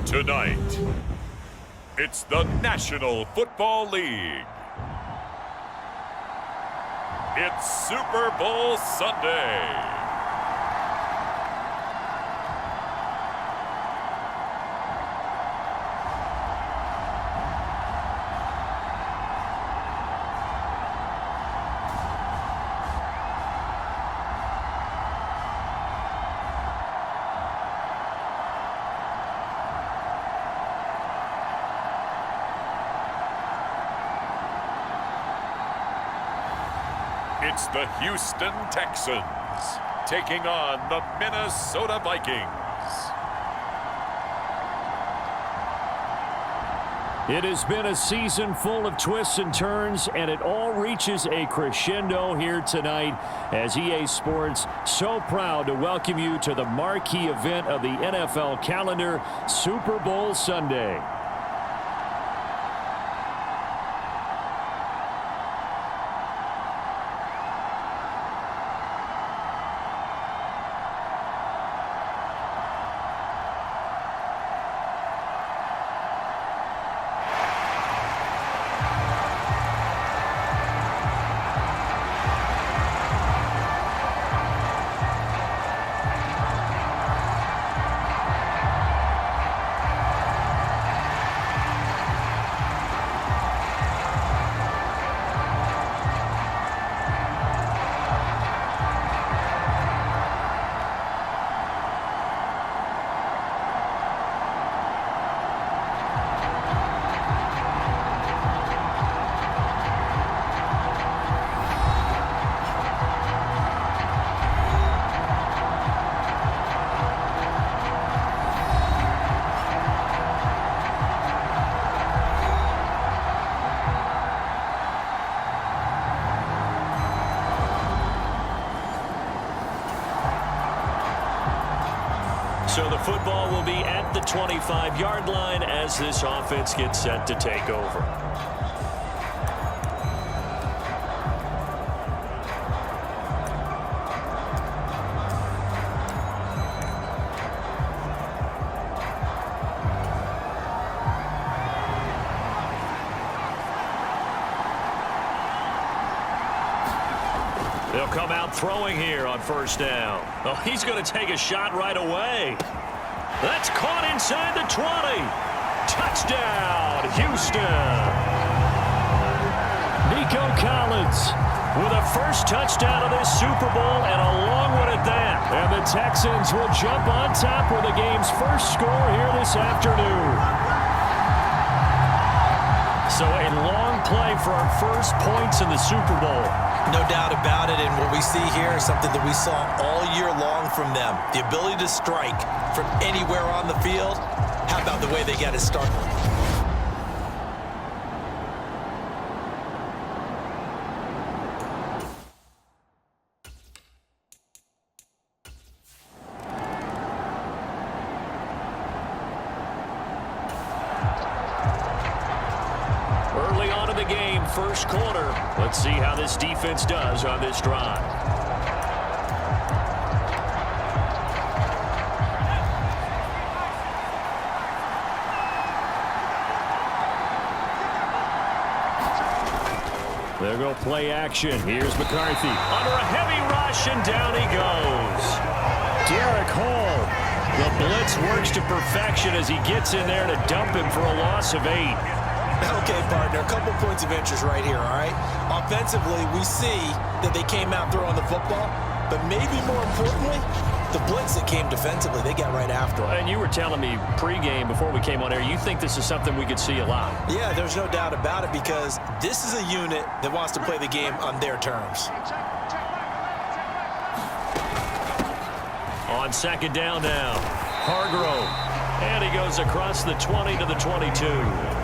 Tonight, it's the National Football League. It's Super Bowl Sunday. It's the Houston Texans taking on the Minnesota Vikings. It has been a season full of twists and turns, and it all reaches a crescendo here tonight as EA Sports so proud to welcome you to the marquee event of the NFL calendar, Super Bowl Sunday. So the football will be at the 25-yard line as this offense gets set to take over. They'll come out throwing here on first down. Oh, he's going to take a shot right away. That's caught inside the 20. Touchdown, Houston. Nico Collins with a first touchdown of this Super Bowl, and a long one at that. And the Texans will jump on top with the game's first score here this afternoon. So a long play for our first points in the Super Bowl. No doubt about it, and what we see here is something that we saw all year long from them. The ability to strike from anywhere on the field. How about the way they got it started? Early on in the game, first quarter. Let's see how this defense does on this drive. There go play action. Here's McCarthy. Under a heavy rush, and down he goes. Derek Hall. The blitz works to perfection as he gets in there to dump him for a loss of 8. Okay, partner, a couple points of interest right here, all right? Offensively, we see that they came out throwing the football, but maybe more importantly, the blitz that came defensively, they got right after it. And you were telling me pregame before we came on air, you think this is something we could see a lot. Yeah, there's no doubt about it because this is a unit that wants to play the game on their terms. On second down now, Hargrove. And he goes across the 20 to the 22.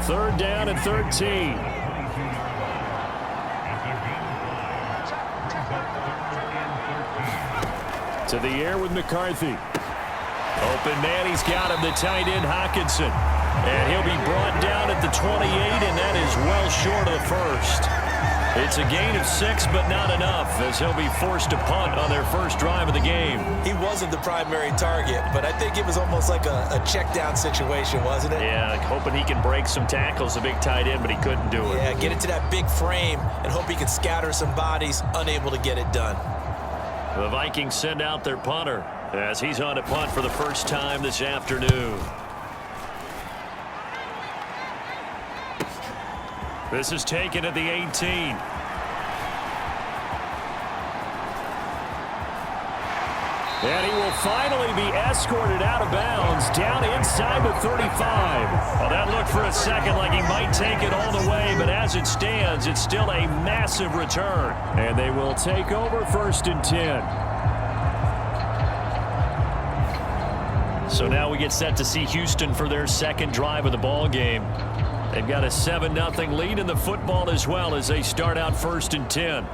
Third down and 13. To the air with McCarthy. Open man, he's got him, the tight end Hockenson. And he'll be brought down at the 28, and that is well short of the first. It's a gain of 6, but not enough, as he'll be forced to punt on their first drive of the game. He wasn't the primary target, but I think it was almost like a check down situation, wasn't it? Yeah, hoping he can break some tackles, a big tight end, but he couldn't do it. Yeah, get it to that big frame and hope he can scatter some bodies, unable to get it done. The Vikings send out their punter as he's on to punt for the first time this afternoon. This is taken at the 18. And he will finally be escorted out of bounds down inside the 35. Well, that looked for a second like he might take it all the way, but as it stands, it's still a massive return. And they will take over 1st and 10. So now we get set to see Houston for their second drive of the ball game. They've got a 7-0 lead in the football as well as they start out 1st and 10.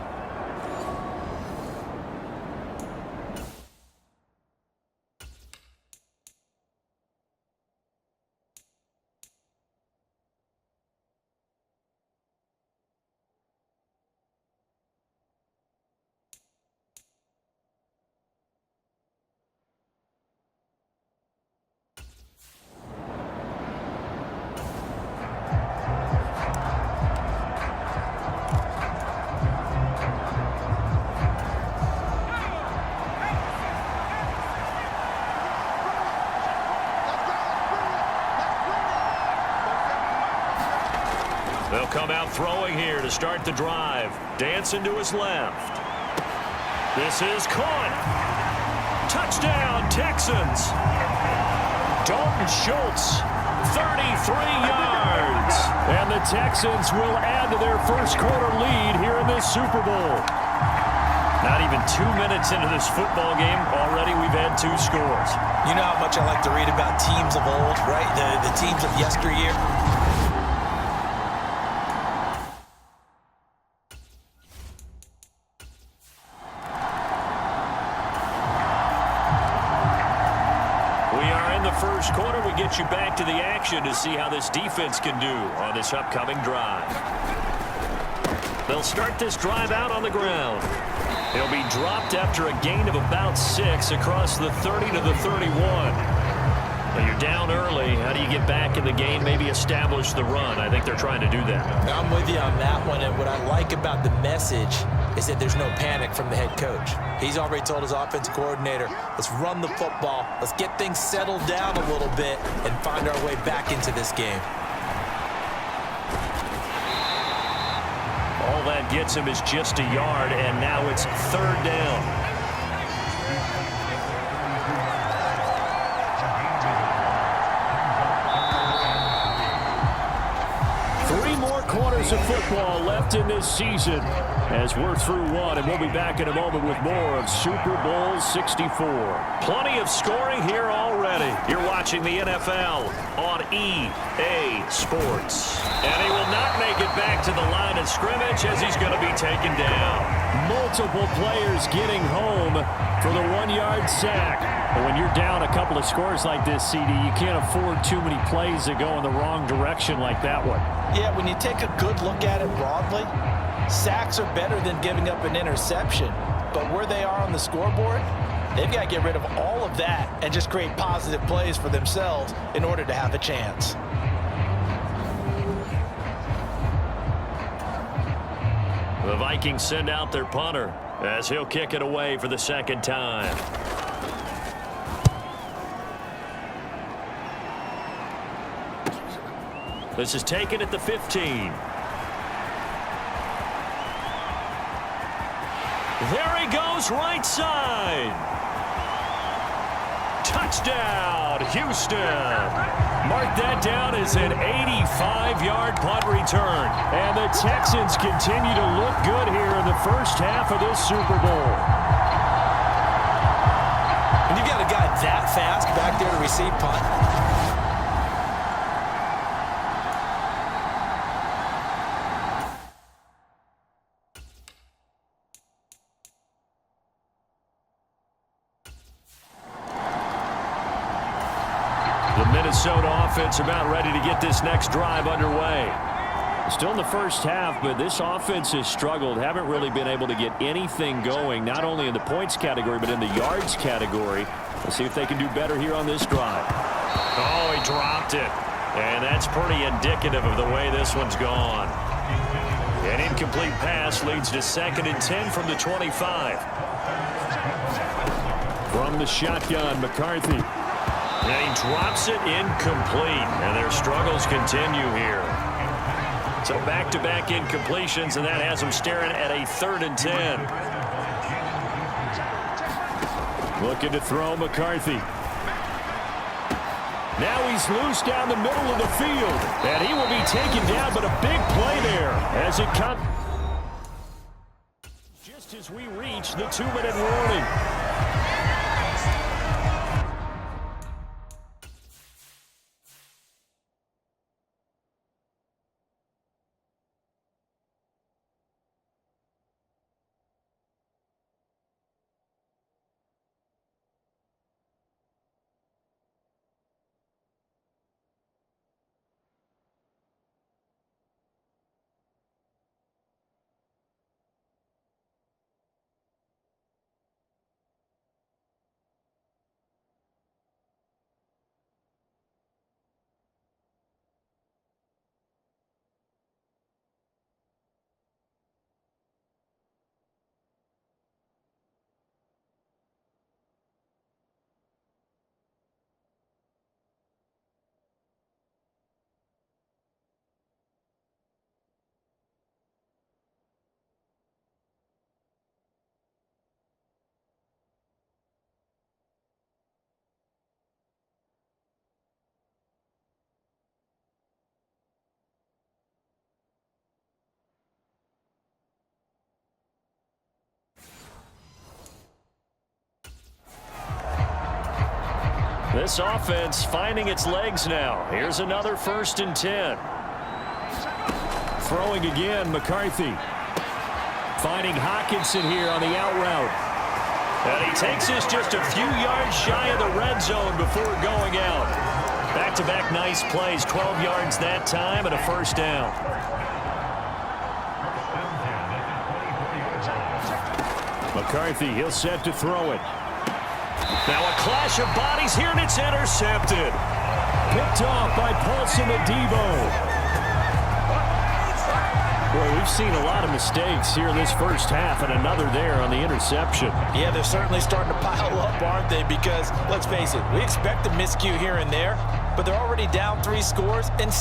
They'll come out throwing here to start the drive. Dancing to his left. This is caught. Touchdown, Texans. Dalton Schultz, 33 yards. And the Texans will add to their first quarter lead here in this Super Bowl. Not even 2 minutes into this football game, already we've had 2 scores. You know how much I like to read about teams of old, right? The teams of yesteryear. First quarter, we get you back to the action to see how this defense can do on this upcoming drive. They'll start this drive out on the ground. He'll be dropped after a gain of about 6 across the 30 to the 31. Now you're down early. How do you get back in the game, maybe establish the run? I think they're trying to do that. I'm with you on that one, and what I like about the message is that there's no panic from the head coach. He's already told his offensive coordinator, let's run the football, let's get things settled down a little bit and find our way back into this game. All that gets him is just a yard, and now it's 3rd down. Quarters of football left in this season as we're through 1, and we'll be back in a moment with more of Super Bowl 64. Plenty of scoring here already. You're watching the NFL on EA Sports. And he will not make it back to the line of scrimmage as he's going to be taken down. Multiple players getting home for the 1-yard sack. But when you're down a couple of scores like this, CD, you can't afford too many plays that go in the wrong direction like that one. Yeah, when you take a good look at it broadly, sacks are better than giving up an interception. But where they are on the scoreboard, they've got to get rid of all of that and just create positive plays for themselves in order to have a chance. The Vikings send out their punter as he'll kick it away for the second time. This is taken at the 15. There he goes, right side. Touchdown, Houston. Mark that down as an 85-yard punt return. And the Texans continue to look good here in the first half of this Super Bowl. And you got a guy that fast back there to receive punt. The Minnesota offense about ready to get this next drive underway. Still in the first half, but this offense has struggled. Haven't really been able to get anything going, not only in the points category, but in the yards category. Let's see if they can do better here on this drive. Oh, he dropped it. And that's pretty indicative of the way this one's gone. An incomplete pass leads to 2nd and 10 from the 25. From the shotgun, McCarthy. And he drops it incomplete. And their struggles continue here. So back-to-back incompletions, and that has them staring at a 3rd and 10. Looking to throw McCarthy. Now he's loose down the middle of the field, and he will be taken down, but a big play there as it comes. Just as we reach the 2-minute warning. This offense finding its legs now. Here's another 1st and 10. Throwing again, McCarthy. Finding Hockenson here on the out route. And he takes this just a few yards shy of the red zone before going out. Back-to-back nice plays, 12 yards that time and a 1st down. McCarthy, he'll set to throw it. Now a clash of bodies here, and it's intercepted. Picked off by Paulson Adebo. Boy, we've seen a lot of mistakes here in this first half, and another there on the interception. Yeah, they're certainly starting to pile up, aren't they? Because, let's face it, we expect a miscue here and there, but they're already down 3 scores and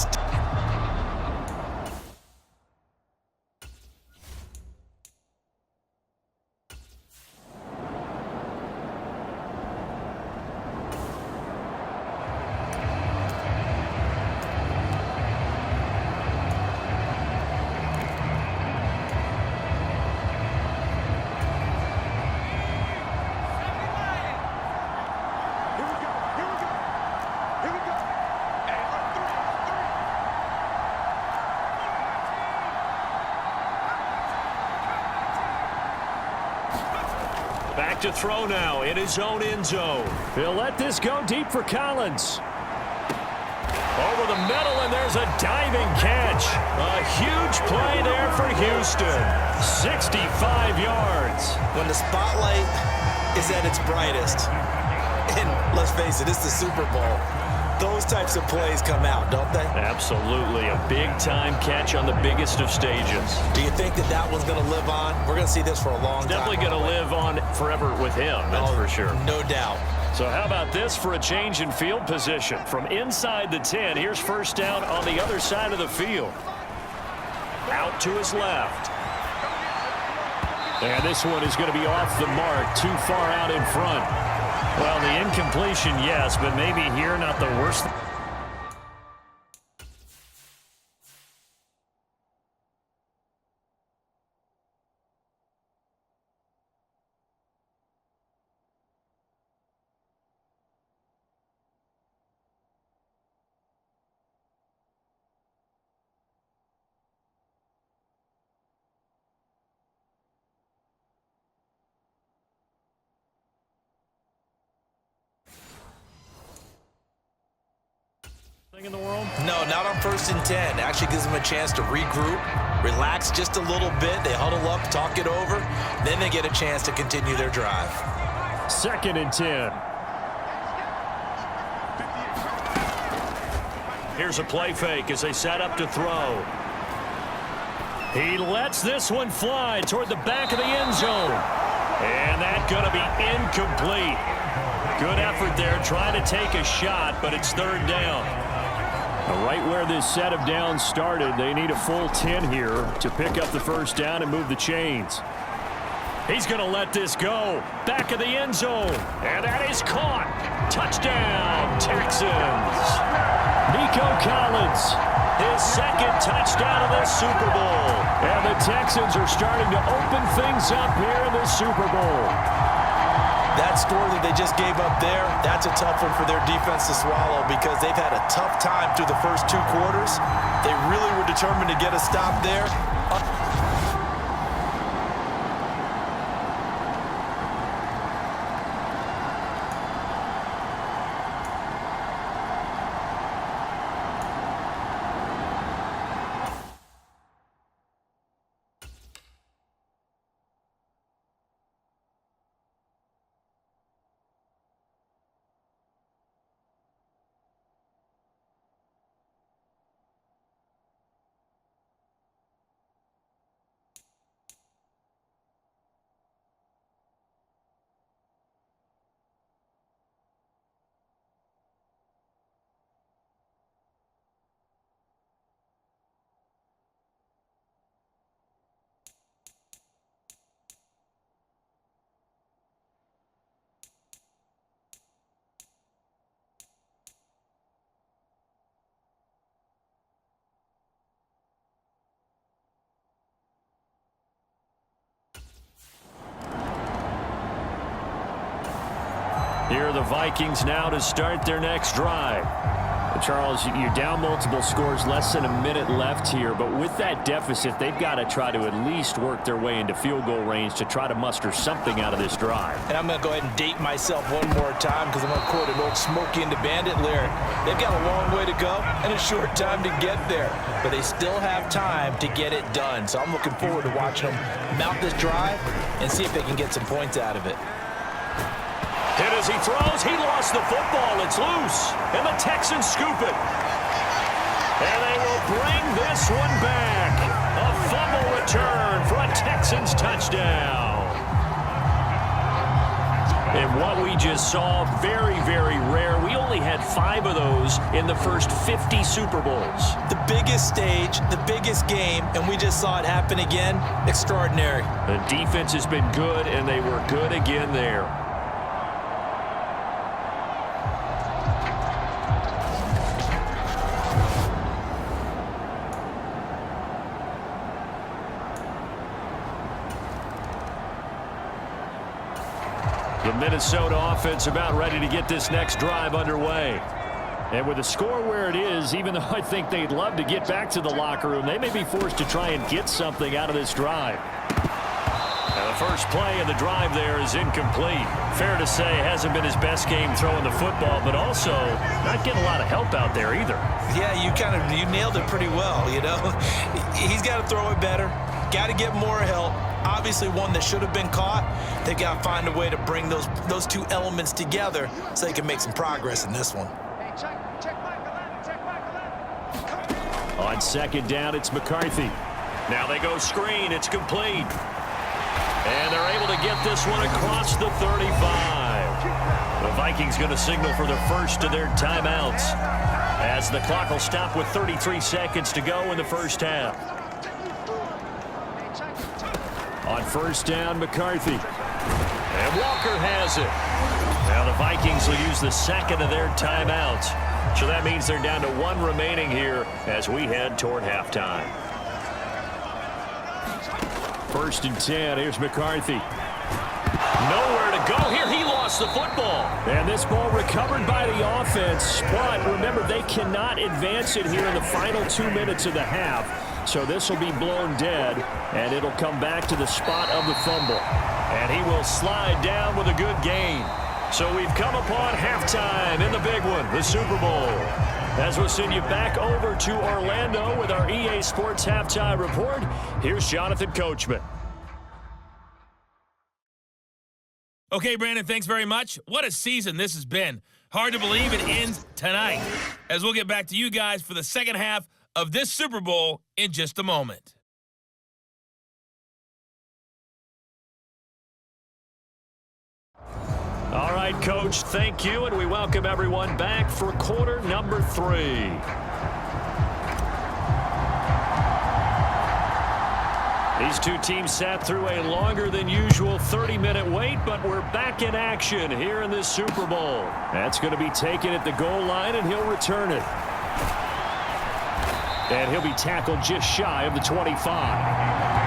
Back to throw now in his own end zone. He'll let this go deep for Collins. Over the middle, and there's a diving catch. A huge play there for Houston. 65 yards. when the spotlight is at its brightest, and let's face it, it's the Super Bowl, those types of plays come out, don't they? Absolutely. A big-time catch on the biggest of stages. Do you think that that one's going to live on? We're going to see this for a long time. Definitely going to live on forever with him, that's for sure. No doubt. So how about this for a change in field position? From inside the 10, here's 1st down on the other side of the field. Out to his left. And this one is going to be off the mark, too far out in front. Well, the incompletion, yes, but maybe here not the worst. in the world? No, not on 1st and 10. Actually gives them a chance to regroup, relax just a little bit. They huddle up, talk it over. Then they get a chance to continue their drive. 2nd and 10. Here's a play fake as they set up to throw. He lets this one fly toward the back of the end zone. And that's going to be incomplete. Good effort there trying to take a shot, but it's 3rd down. Right where this set of downs started, they need a full 10 here to pick up the 1st down and move the chains. He's going to let this go. Back of the end zone. And that is caught. Touchdown, Texans. Nico Collins, his 2nd touchdown of this Super Bowl. And the Texans are starting to open things up here in the Super Bowl. That score that they just gave up there, that's a tough one for their defense to swallow because they've had a tough time through the first 2 quarters. They really were determined to get a stop there. Here are the Vikings now to start their next drive. Charles, you're down multiple scores, less than a minute left here, but with that deficit, they've got to try to at least work their way into field goal range to try to muster something out of this drive. And I'm going to go ahead and date myself one more time because I'm going to quote an old Smokey and the Bandit lyric. They've got a long way to go and a short time to get there, but they still have time to get it done. So I'm looking forward to watching them mount this drive and see if they can get some points out of it. Hit as he throws. He lost the football. It's loose. And the Texans scoop it. And they will bring this one back. A fumble return for a Texans touchdown. And what we just saw, very, very rare. We only had 5 of those in the first 50 Super Bowls. The biggest stage, the biggest game, and we just saw it happen again. Extraordinary. The defense has been good, and they were good again there. The Minnesota offense about ready to get this next drive underway. And with the score where it is, even though I think they'd love to get back to the locker room, they may be forced to try and get something out of this drive. And the first play of the drive there is incomplete. Fair to say, hasn't been his best game throwing the football, but also not getting a lot of help out there either. Yeah, you nailed it pretty well, you know. He's got to throw it better. Got to get more help. Obviously one that should have been caught. They got to find a way to bring those 2 elements together so they can make some progress in this one. On 2nd down, it's McCarthy. Now they go screen. It's complete. And they're able to get this one across the 35. The Vikings going to signal for the first of their timeouts as the clock will stop with 33 seconds to go in the first half. On 1st down, McCarthy. And Walker has it. Now the Vikings will use the 2nd of their timeouts. So that means they're down to 1 remaining here as we head toward halftime. 1st and 10. Here's McCarthy. Nowhere to go here. He lost the football. And this ball recovered by the offense. But remember, they cannot advance it here in the final 2 minutes of the half. So this will be blown dead, and it'll come back to the spot of the fumble. And he will slide down with a good gain. So we've come upon halftime in the big one, the Super Bowl. As we'll send you back over to Orlando with our EA Sports Halftime Report, here's Jonathan Coachman. Okay, Brandon, thanks very much. What a season this has been. Hard to believe it ends tonight, as we'll get back to you guys for the second half of this Super Bowl in just a moment. All right, Coach, thank you, and we welcome everyone back for quarter number 3. These two teams sat through a longer than usual 30-minute wait, but we're back in action here in this Super Bowl. That's going to be taken at the goal line, and he'll return it. And he'll be tackled just shy of the 25.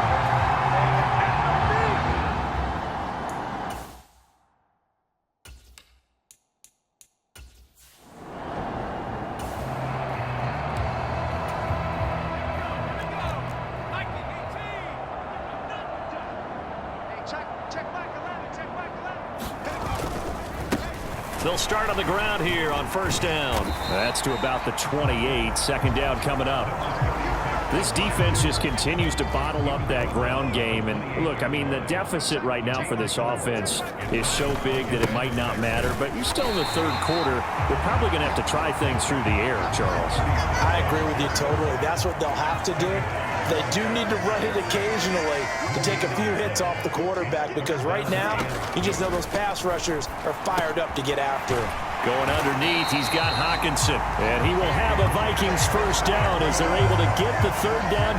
They'll start on the ground here on first down. That's to about the 28. Second down coming up. This defense just continues to bottle up that ground game. And look, I mean, the deficit right now for this offense is so big that it might not matter. But you're still in the third quarter. They're probably going to have to try things through the air, Charles. I agree with you totally. That's what they'll have to do. They do need to run it occasionally to take a few hits off the quarterback, because right now, you just know those pass rushers are fired up to get after him. Going underneath, he's got Hawkinson. And he will have a Vikings first down as they're able to get the third down.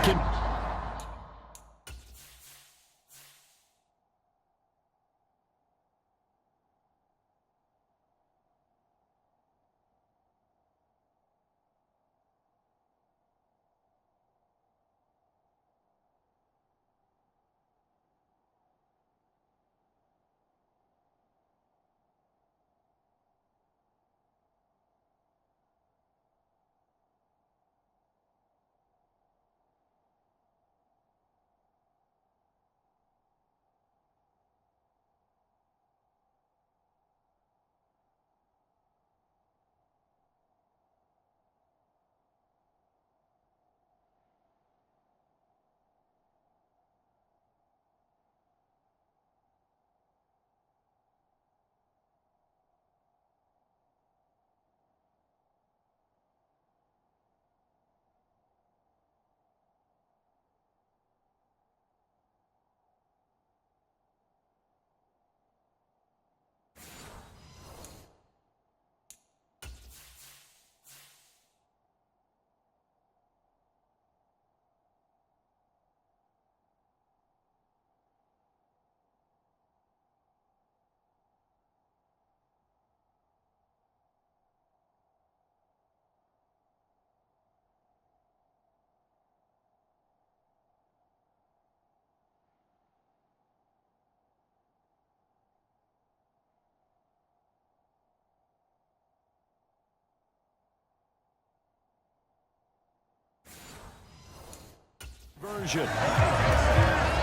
Version.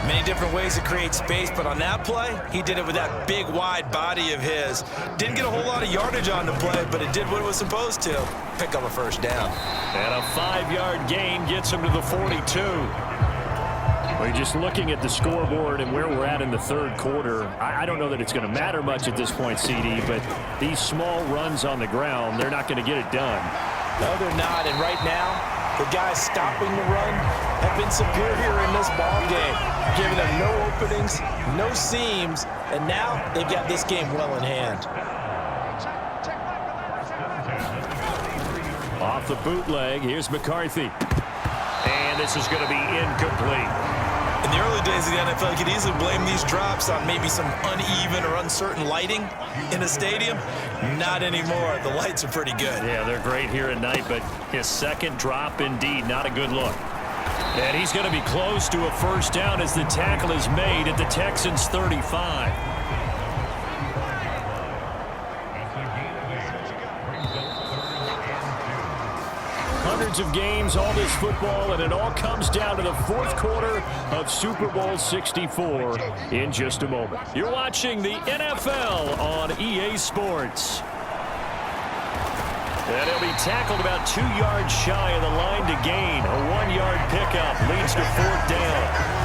Many different ways to create space, but on that play, he did it with that big, wide body of his. Didn't get a whole lot of yardage on the play, but it did what it was supposed to. Pick up a first down. And a 5-yard gain gets him to the 42. Well, just looking at the scoreboard and where we're at in the third quarter, I don't know that it's going to matter much at this point, CD, but these small runs on the ground, they're not going to get it done. No, they're not, and right now, the guys stopping the run have been superior in this ball game, giving them no openings, no seams, and now they've got this game well in hand. Off the bootleg, here's McCarthy. And this is going to be incomplete. In the early days of the NFL, you could easily blame these drops on maybe some uneven or uncertain lighting in a stadium. Not anymore. The lights are pretty good. Yeah, they're great here at night, but his second drop, indeed, not a good look. And he's going to be close to a first down as the tackle is made at the Texans' 35. Hundreds of games, all this football, and it all comes down to the fourth quarter of Super Bowl 64 in just a moment. You're watching the NFL on EA Sports. And he'll be tackled about 2 yards shy of the line to gain. A 1-yard pickup leads to 4th down.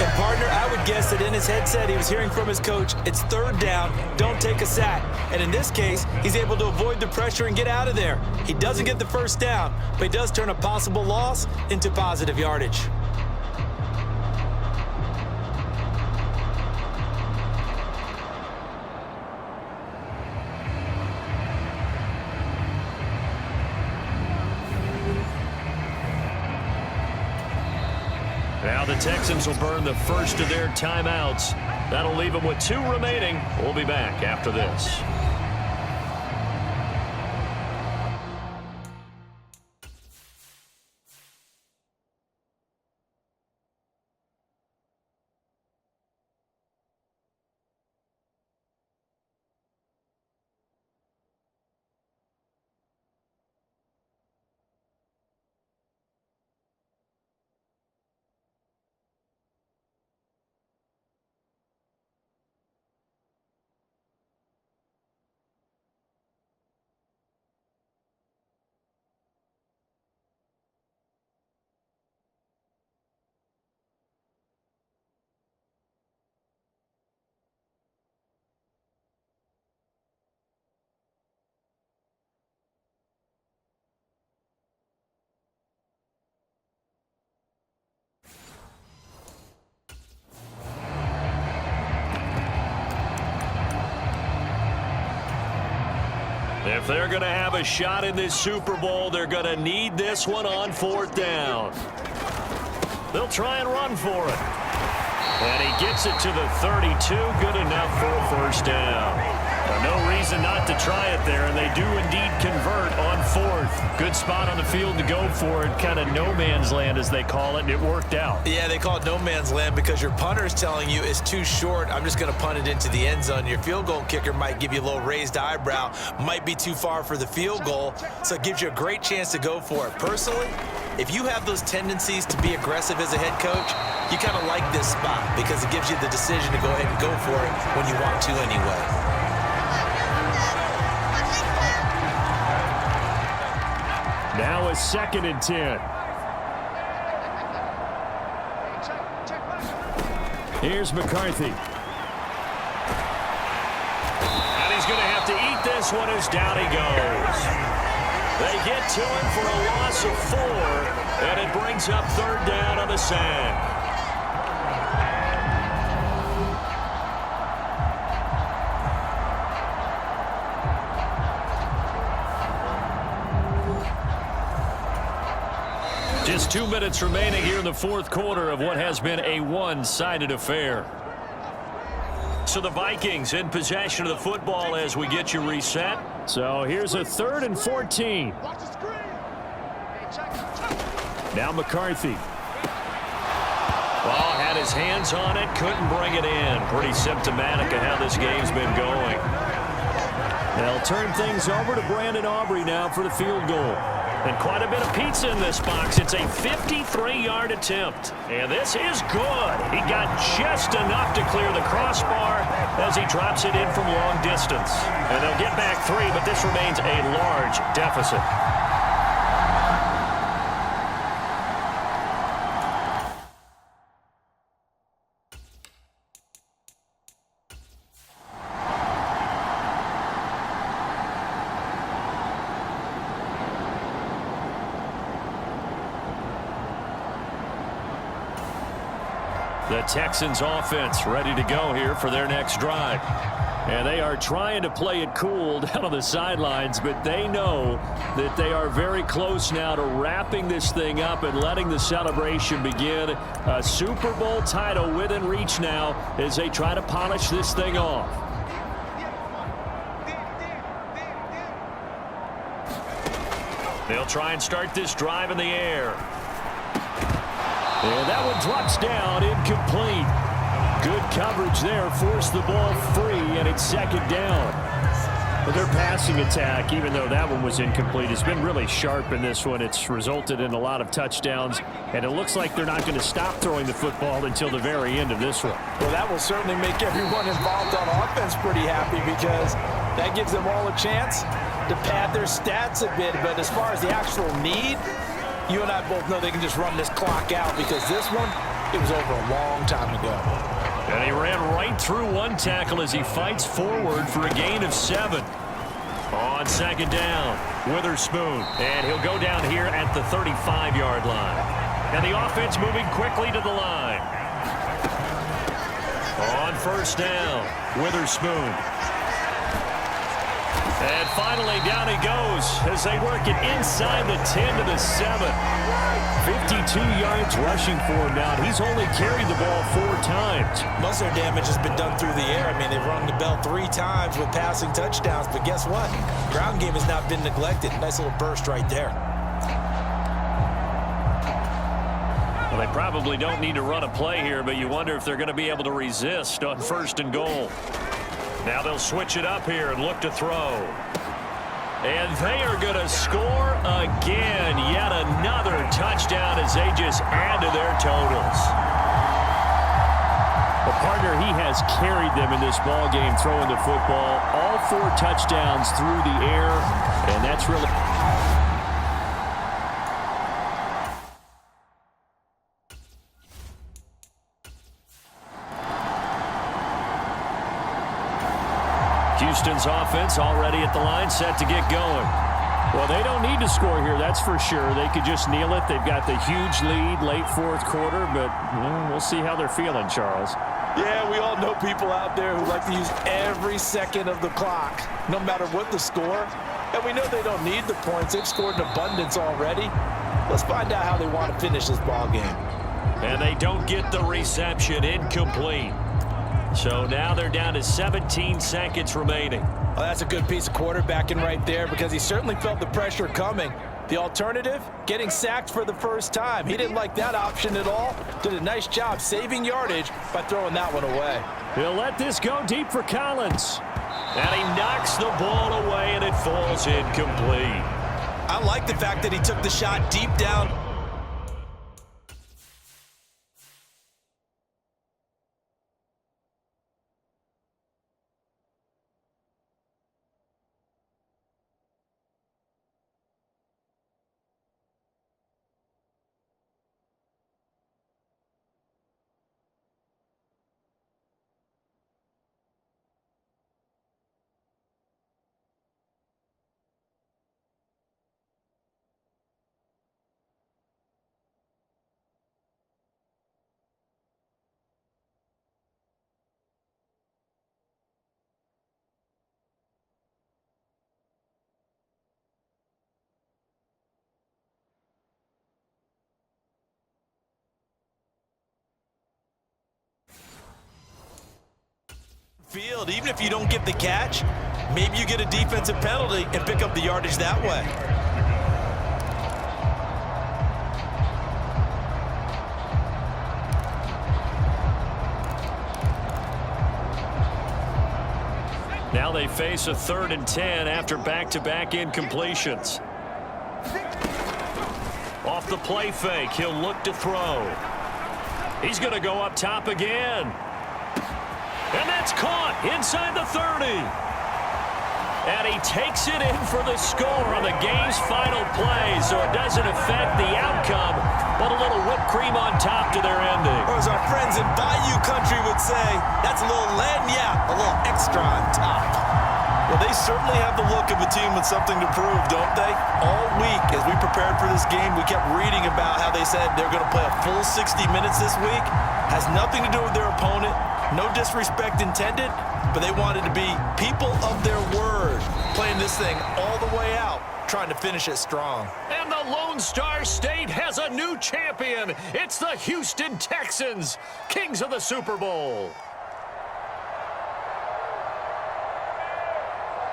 And, partner, I would guess that in his headset he was hearing from his coach, it's 3rd down, don't take a sack. And in this case, he's able to avoid the pressure and get out of there. He doesn't get the 1st down, but he does turn a possible loss into positive yardage. Now the Texans will burn the first of their timeouts. That'll leave them with 2 remaining. We'll be back after this. If they're going to have a shot in this Super Bowl, they're going to need this one on 4th down. They'll try and run for it. And he gets it to the 32. Good enough for a 1st down. No reason not to try it there, and they do indeed convert on 4th. Good spot on the field to go for it. Kind of no man's land, as they call it, and it worked out. Yeah, they call it no man's land because your punter is telling you it's too short. I'm just going to punt it into the end zone. Your field goal kicker might give you a little raised eyebrow. Might be too far for the field goal, so it gives you a great chance to go for it. Personally, if you have those tendencies to be aggressive as a head coach, you kind of like this spot because it gives you the decision to go ahead and go for it when you want to anyway. Now a 2nd and 10. Here's McCarthy. And he's going to have to eat this one as down he goes. They get to him for a loss of 4, and it brings up 3rd down on the sack. Just 2 minutes remaining here in the 4th quarter of what has been a one-sided affair. So the Vikings in possession of the football as we get you reset. So here's a 3rd and 14. Now McCarthy. Ball had his hands on it, couldn't bring it in. Pretty symptomatic of how this game's been going. They'll turn things over to Brandon Aubrey now for the field goal. And quite a bit of pizza in this box. It's a 53-yard attempt. And this is good. He got just enough to clear the crossbar as he drops it in from long distance. And they'll get back 3, but this remains a large deficit. The Texans offense ready to go here for their next drive. And they are trying to play it cool down on the sidelines, but they know that they are very close now to wrapping this thing up and letting the celebration begin. A Super Bowl title within reach now as they try to polish this thing off. They'll try and start this drive in the air. And that one drops down, incomplete. Good coverage there, forced the ball free, and it's 2nd down. But their passing attack, even though that one was incomplete, has been really sharp in this one. It's resulted in a lot of touchdowns, and it looks like they're not going to stop throwing the football until the very end of this one. Well, that will certainly make everyone involved on offense pretty happy because that gives them all a chance to pad their stats a bit, but as far as the actual need, you and I both know they can just run this clock out because this one, it was over a long time ago. And he ran right through one tackle as he fights forward for a gain of 7. On second down, Witherspoon. And he'll go down here at the 35-yard line. And the offense moving quickly to the line. On first down, Witherspoon. And finally, down he goes as they work it inside the 10 to the 7. 52 yards rushing for him now. He's only carried the ball 4 times. Most of their damage has been done through the air. I mean, they've rung the bell 3 times with passing touchdowns, but guess what? Ground game has not been neglected. Nice little burst right there. Well, they probably don't need to run a play here, but you wonder if they're going to be able to resist on first and goal. Now they'll switch it up here and look to throw. And they are going to score again. Yet another touchdown as they just add to their totals. Well, partner, he has carried them in this ball game throwing the football. All 4 touchdowns through the air, and that's really... Houston's offense already at the line, set to get going. Well, they don't need to score here, that's for sure. They could just kneel it. They've got the huge lead late 4th quarter, but we'll see how they're feeling, Charles. Yeah, we all know people out there who like to use every second of the clock, no matter what the score. And we know they don't need the points. They've scored in abundance already. Let's find out how they want to finish this ball game. And they don't get the reception, incomplete. So now they're down to 17 seconds remaining. Well, that's a good piece of quarterbacking right there because he certainly felt the pressure coming. The alternative, getting sacked for the first time. He didn't like that option at all. Did a nice job saving yardage by throwing that one away. He'll let this go deep for Collins. And he knocks the ball away and it falls incomplete. I like the fact that he took the shot deep down. Field, even if you don't get the catch, maybe you get a defensive penalty and pick up the yardage that way. Now they face a 3rd and 10 after back-to-back incompletions. Off the play fake, he'll look to throw. He's going to go up top again. And that's caught inside the 30. And he takes it in for the score on the game's final play, so it doesn't affect the outcome, but a little whipped cream on top to their ending. Or as our friends in Bayou Country would say, that's a little lagniappe, a little extra on top. Well, they certainly have the look of a team with something to prove, don't they? All week, as we prepared for this game, we kept reading about how they said they're going to play a full 60 minutes this week. Has nothing to do with their opponent. No disrespect intended, but they wanted to be people of their word, playing this thing all the way out, trying to finish it strong. And the Lone Star State has a new champion. It's the Houston Texans, kings of the Super Bowl.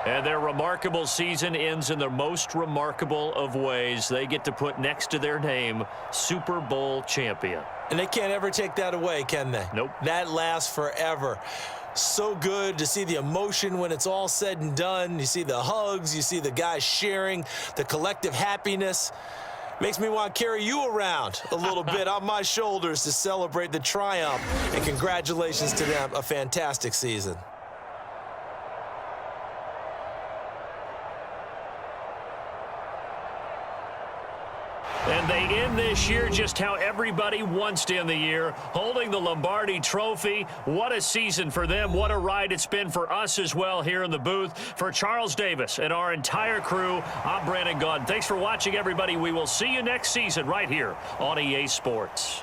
And their remarkable season ends in the most remarkable of ways. They get to put next to their name, Super Bowl champion. And they can't ever take that away, can they? Nope. That lasts forever. So good to see the emotion when it's all said and done. You see the hugs, you see the guys sharing, the collective happiness. Makes me want to carry you around a little bit on my shoulders to celebrate the triumph. And congratulations to them, a fantastic season. And they end this year just how everybody wants to end the year, holding the Lombardi Trophy. What a season for them. What a ride it's been for us as well here in the booth. For Charles Davis and our entire crew, I'm Brandon Gaudin. Thanks for watching, everybody. We will see you next season right here on EA Sports.